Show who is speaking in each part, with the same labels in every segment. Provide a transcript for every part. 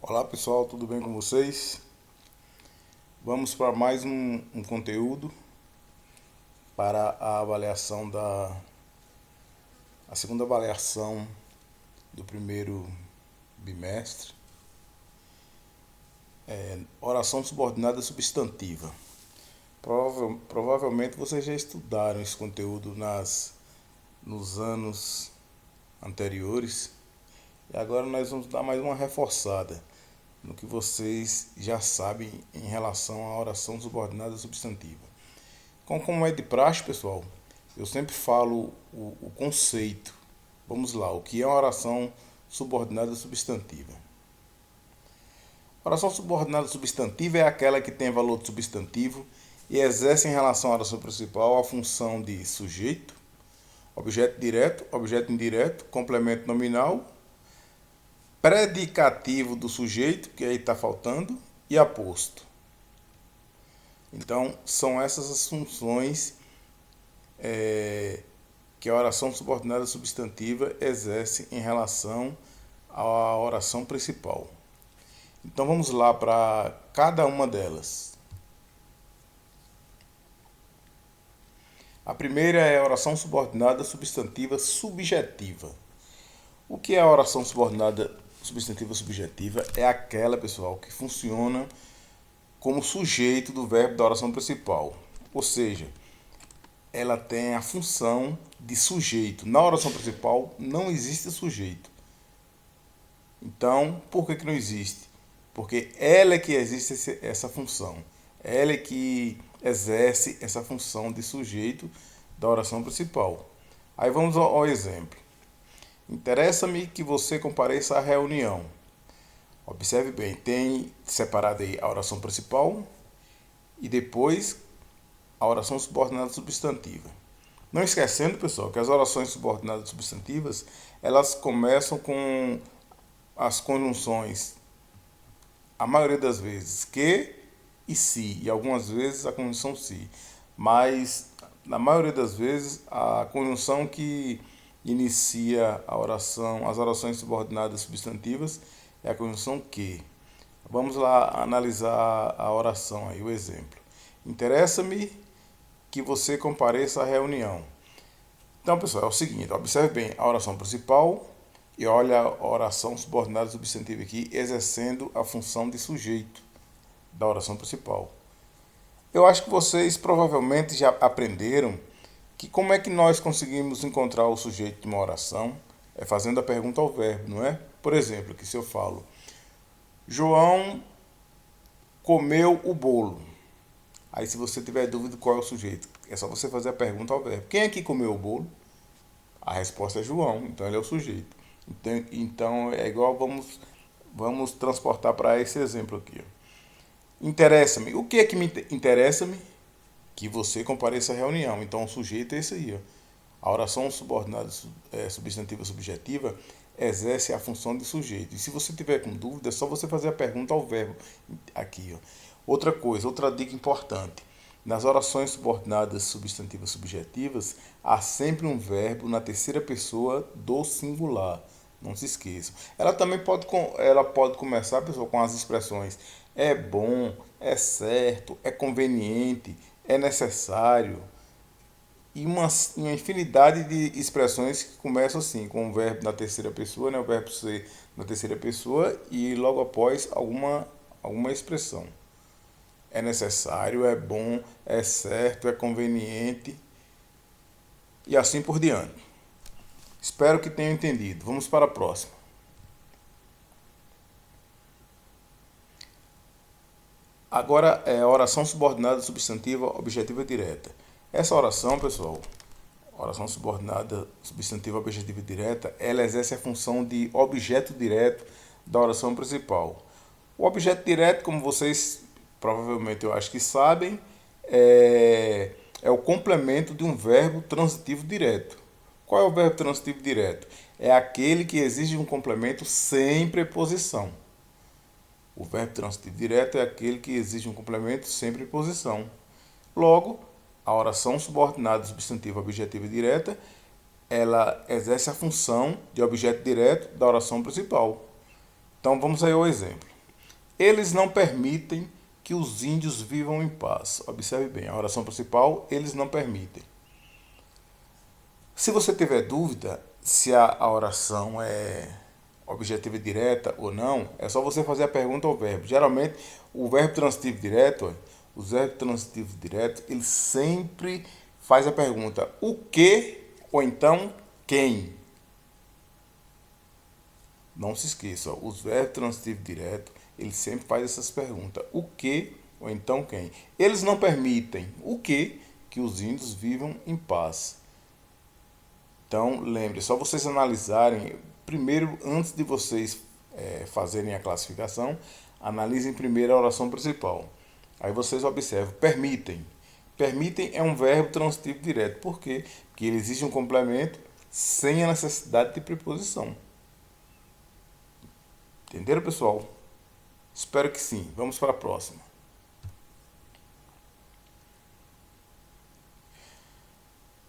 Speaker 1: Olá pessoal, tudo bem com vocês? Vamos para mais um conteúdo para a avaliação a segunda avaliação do primeiro bimestre. Oração subordinada substantiva. Provavelmente vocês já estudaram esse conteúdo nos anos anteriores e agora nós vamos dar mais uma reforçada no que vocês já sabem em relação à oração subordinada substantiva. Como é de praxe, pessoal, eu sempre falo o conceito. Vamos lá, o que é uma oração subordinada substantiva? Oração subordinada substantiva é aquela que tem valor de substantivo e exerce em relação à oração principal a função de sujeito, objeto direto, objeto indireto, complemento nominal, predicativo do sujeito, que aí está faltando, e aposto. Então, são essas as funções que a oração subordinada substantiva exerce em relação à oração principal. Então, vamos lá para cada uma delas. A primeira é a oração subordinada substantiva subjetiva. O que é a oração subordinada substantiva subjetiva? É aquela, pessoal, que funciona como sujeito do verbo da oração principal. Ou seja, ela tem a função de sujeito. Na oração principal não existe sujeito. Então, por que não existe? Porque ela é que existe essa função. Ela é que exerce essa função de sujeito da oração principal. Aí vamos ao exemplo. Interessa-me que você compareça à reunião. Observe bem, tem separado aí a oração principal e depois a oração subordinada substantiva. Não esquecendo, pessoal, que as orações subordinadas substantivas, elas começam com as conjunções, a maioria das vezes, que e se, e algumas vezes a conjunção se. Mas, na maioria das vezes, a conjunção que inicia a oração, as orações subordinadas substantivas, é a conjunção que. Vamos lá analisar a oração aí, o exemplo. Interessa-me que você compareça à reunião. Então, pessoal, é o seguinte, observe bem a oração principal e olha a oração subordinada substantiva aqui, exercendo a função de sujeito da oração principal. Eu acho que vocês provavelmente já aprenderam que como é que nós conseguimos encontrar o sujeito de uma oração? É fazendo a pergunta ao verbo, não é? Por exemplo, que se eu falo, João comeu o bolo. Aí se você tiver dúvida qual é o sujeito, é só você fazer a pergunta ao verbo. Quem é que comeu o bolo? A resposta é João, então ele é o sujeito. Então é igual, vamos transportar para esse exemplo aqui. Interessa-me. O que é que me interessa-me? Que você compareça à reunião. Então o sujeito é esse aí. Ó. A oração subordinada substantiva subjetiva exerce a função de sujeito. E se você tiver com dúvida, é só você fazer a pergunta ao verbo aqui. Ó. Outra coisa, outra dica importante. Nas orações subordinadas substantivas subjetivas, há sempre um verbo na terceira pessoa do singular. Não se esqueçam. Ela pode começar, pessoal, com as expressões é bom, é certo, é conveniente, é necessário. E uma infinidade de expressões que começam assim, com o verbo na terceira pessoa, né, o verbo ser na terceira pessoa e logo após alguma expressão. É necessário, é bom, é certo, é conveniente e assim por diante. Espero que tenham entendido. Vamos para a próxima. Agora é a oração subordinada substantiva objetiva direta. Essa oração, pessoal, oração subordinada substantiva objetiva direta, ela exerce a função de objeto direto da oração principal. O objeto direto, como vocês provavelmente eu acho que sabem, é o complemento de um verbo transitivo direto. Qual é o verbo transitivo direto? É aquele que exige um complemento sem preposição. O verbo transitivo direto é aquele que exige um complemento sem preposição. Logo, a oração subordinada substantiva objetiva direta, ela exerce a função de objeto direto da oração principal. Então vamos aí ao exemplo. Eles não permitem que os índios vivam em paz. Observe bem, a oração principal, eles não permitem. Se você tiver dúvida se a oração é objetiva e direta ou não, é só você fazer a pergunta ao verbo. Geralmente, o verbo transitivo direto, os verbos transitivos diretos, ele sempre faz a pergunta o que ou então quem. Não se esqueça, os verbos transitivos diretos, ele sempre faz essas perguntas. O que ou então quem? Eles não permitem o que os índios vivam em paz. Então, lembre, só vocês analisarem, primeiro, antes de vocês fazerem a classificação, analisem primeiro a oração principal. Aí vocês observam, permitem. Permitem é um verbo transitivo direto. Por quê? Porque ele exige um complemento sem a necessidade de preposição. Entenderam, pessoal? Espero que sim. Vamos para a próxima.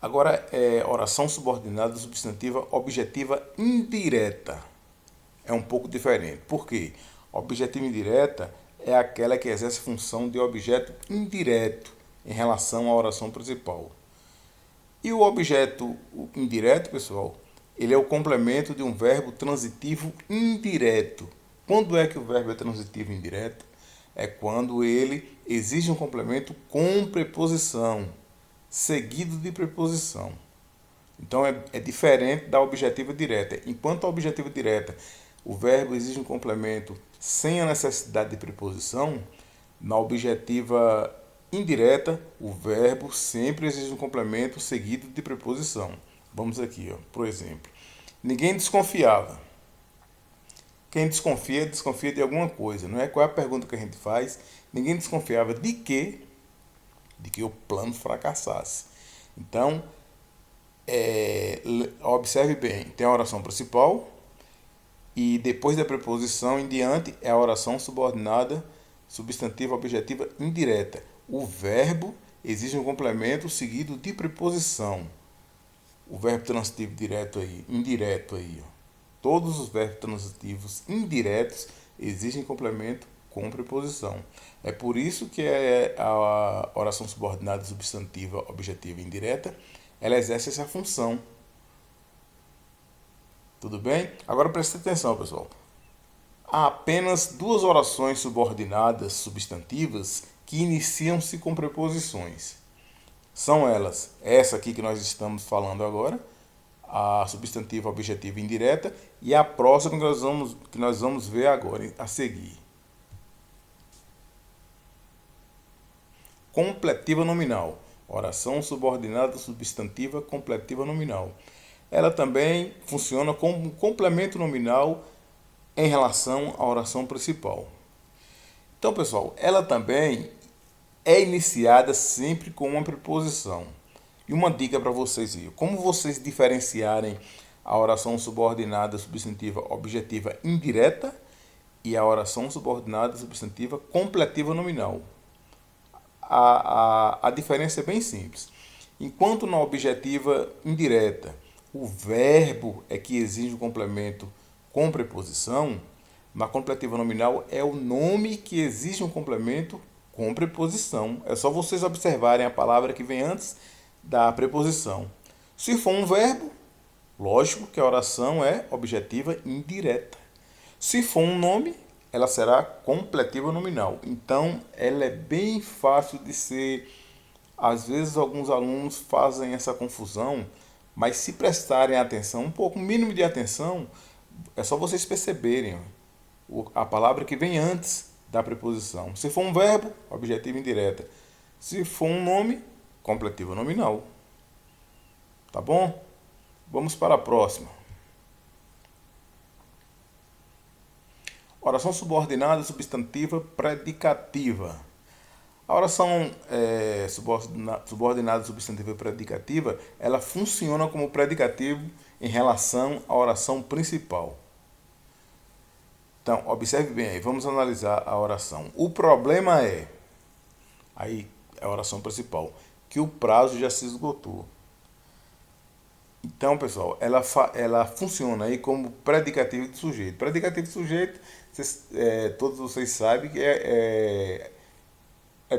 Speaker 1: Agora é oração subordinada substantiva objetiva indireta. É um pouco diferente. Por quê? Objetiva indireta é aquela que exerce função de objeto indireto em relação à oração principal. E o objeto indireto, pessoal, ele é o complemento de um verbo transitivo indireto. Quando é que o verbo é transitivo indireto? É quando ele exige um complemento com preposição, seguido de preposição. Então é diferente da objetiva direta. Enquanto a objetiva direta, o verbo exige um complemento sem a necessidade de preposição, na objetiva indireta, o verbo sempre exige um complemento seguido de preposição. Vamos aqui, ó, por exemplo. Ninguém desconfiava. Quem desconfia, desconfia de alguma coisa. Não é? Qual é a pergunta que a gente faz? Ninguém desconfiava de quê? De que o plano fracassasse. Então, observe bem, tem a oração principal e depois da preposição em diante é a oração subordinada substantiva objetiva indireta. O verbo exige um complemento seguido de preposição. O verbo transitivo direto aí, indireto aí, ó. Todos os verbos transitivos indiretos exigem complemento com preposição. É por isso que a oração subordinada substantiva objetiva indireta, ela exerce essa função. Tudo bem? Agora preste atenção, pessoal. Há apenas duas orações subordinadas substantivas que iniciam-se com preposições. São elas, essa aqui que nós estamos falando agora, a substantiva objetiva indireta, e a próxima que nós vamos ver agora, a seguir. Completiva nominal. Oração subordinada substantiva completiva nominal. Ela também funciona como um complemento nominal em relação à oração principal. Então, pessoal, ela também é iniciada sempre com uma preposição. E uma dica para vocês aí, como vocês diferenciarem a oração subordinada substantiva objetiva indireta e a oração subordinada substantiva completiva nominal. A diferença é bem simples. Enquanto na objetiva indireta o verbo é que exige o complemento com preposição, na completiva nominal é o nome que exige um complemento com preposição. É só vocês observarem a palavra que vem antes da preposição. Se for um verbo, lógico que a oração é objetiva indireta. Se for um nome, ela será completiva nominal. Então, ela é bem fácil de ser. Às vezes, alguns alunos fazem essa confusão, mas se prestarem atenção, um pouco, um mínimo de atenção, é só vocês perceberem a palavra que vem antes da preposição. Se for um verbo, objetiva indireta. Se for um nome, completiva nominal. Tá bom? Vamos para a próxima. Oração subordinada substantiva predicativa. A oração subordinada substantiva predicativa, ela funciona como predicativo em relação à oração principal. Então, observe bem aí, vamos analisar a oração. O problema é, aí é a oração principal, que o prazo já se esgotou. Então, pessoal, ela funciona aí como predicativo de sujeito. Predicativo de sujeito, todos vocês sabem que é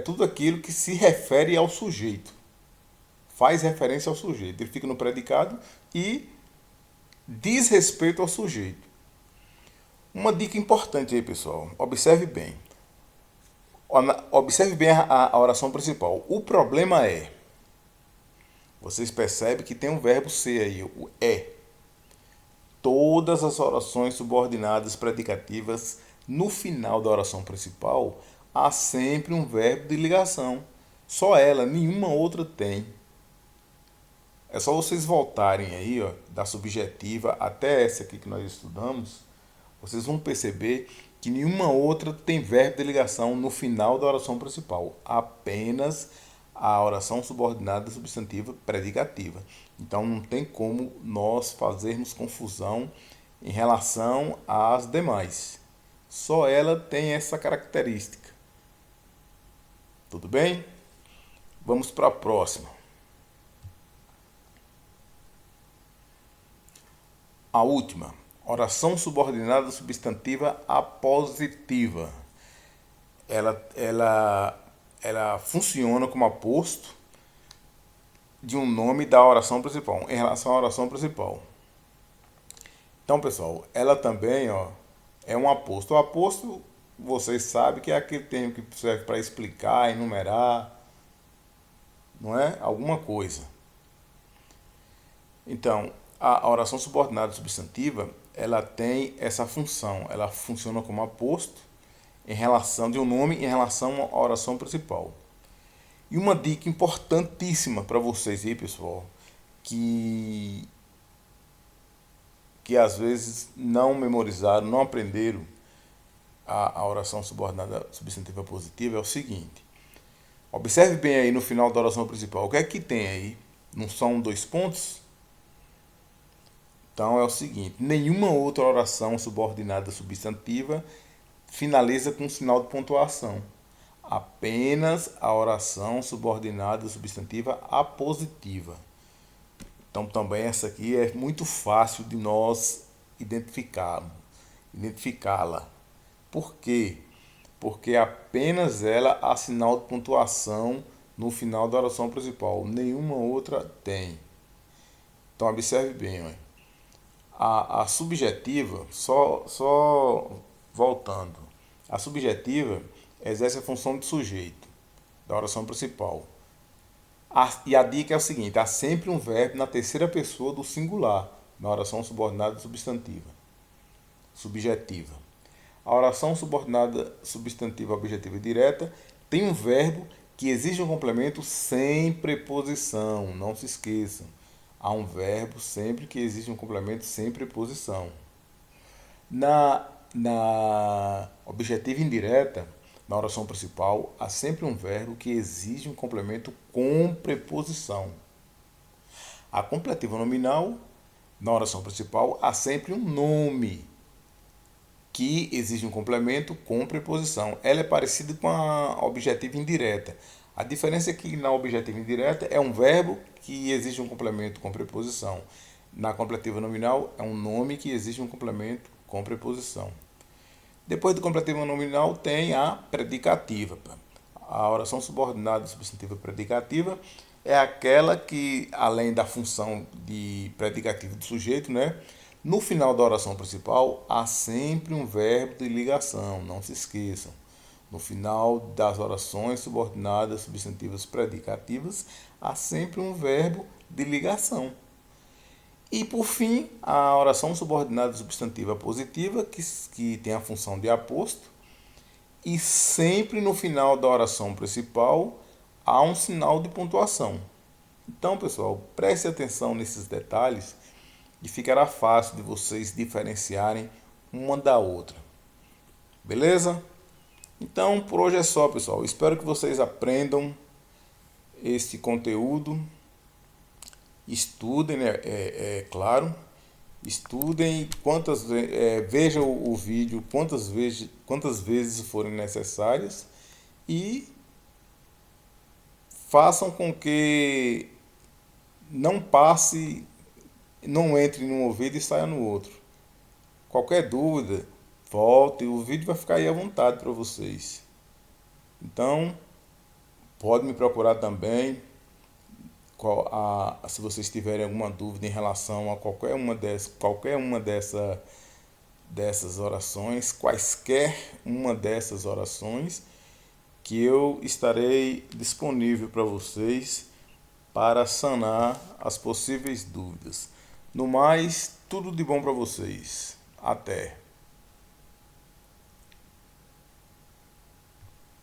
Speaker 1: tudo aquilo que se refere ao sujeito. Faz referência ao sujeito. Ele fica no predicado e diz respeito ao sujeito. Uma dica importante aí, pessoal. Observe bem. Observe bem a oração principal. O problema é, vocês percebem que tem um verbo ser aí, o é. Todas as orações subordinadas predicativas, no final da oração principal, há sempre um verbo de ligação. Só ela, nenhuma outra tem. É só vocês voltarem aí, ó, da subjetiva até essa aqui que nós estudamos, vocês vão perceber que nenhuma outra tem verbo de ligação no final da oração principal. Apenas a oração subordinada substantiva predicativa. Então não tem como nós fazermos confusão em relação às demais. Só ela tem essa característica. Tudo bem? Vamos para a próxima. A última, oração subordinada substantiva apositiva. Ela funciona como aposto de um nome da oração principal, em relação à oração principal. Então, pessoal, ela também, ó, é um aposto. O aposto, vocês sabem que é aquele termo que serve para explicar, enumerar, não é? Alguma coisa. Então, a oração subordinada substantiva, ela tem essa função. Ela funciona como aposto em relação de um nome em relação à oração principal. E uma dica importantíssima para vocês aí, pessoal, que às vezes não memorizaram, não aprenderam a oração subordinada substantiva positiva é o seguinte. Observe bem aí no final da oração principal. O que é que tem aí? Não são dois pontos? Então é o seguinte, nenhuma outra oração subordinada substantiva finaliza com um sinal de pontuação. Apenas a oração subordinada substantiva apositiva. Então também essa aqui é muito fácil de nós identificá-la. Por quê? Porque apenas ela há sinal de pontuação no final da oração principal. Nenhuma outra tem. Então observe bem, ó. A subjetiva, só voltando, a subjetiva exerce a função de sujeito da oração principal. E a dica é o seguinte, há sempre um verbo na terceira pessoa do singular na oração subordinada substantiva, subjetiva. A oração subordinada substantiva objetiva direta tem um verbo que exige um complemento sem preposição, não se esqueçam. Há um verbo sempre que exige um complemento sem preposição. Na objetiva indireta, na oração principal, há sempre um verbo que exige um complemento com preposição. A completiva nominal, na oração principal, há sempre um nome que exige um complemento com preposição. Ela é parecida com a objetiva indireta. A diferença é que na objetiva indireta é um verbo que exige um complemento com preposição. Na completiva nominal é um nome que exige um complemento com preposição. Depois do completiva nominal tem a predicativa. A oração subordinada substantiva predicativa é aquela que, além da função de predicativo do sujeito, né, no final da oração principal há sempre um verbo de ligação, não se esqueçam. No final das orações subordinadas substantivas predicativas, há sempre um verbo de ligação. E, por fim, a oração subordinada substantiva positiva, que tem a função de aposto. E sempre no final da oração principal, há um sinal de pontuação. Então, pessoal, preste atenção nesses detalhes e ficará fácil de vocês diferenciarem uma da outra. Beleza? Então, por hoje é só, pessoal. Espero que vocês aprendam este conteúdo. Estudem, né? Claro. Estudem vejam o vídeo quantas vezes forem necessárias e façam com que não passe não entre num ouvido e saia no outro. Qualquer dúvida, volte, o vídeo vai ficar aí à vontade para vocês. Então, pode me procurar também, se vocês tiverem alguma dúvida em relação a dessas orações, quaisquer uma dessas orações, que eu estarei disponível para vocês para sanar as possíveis dúvidas. No mais, tudo de bom para vocês. Até!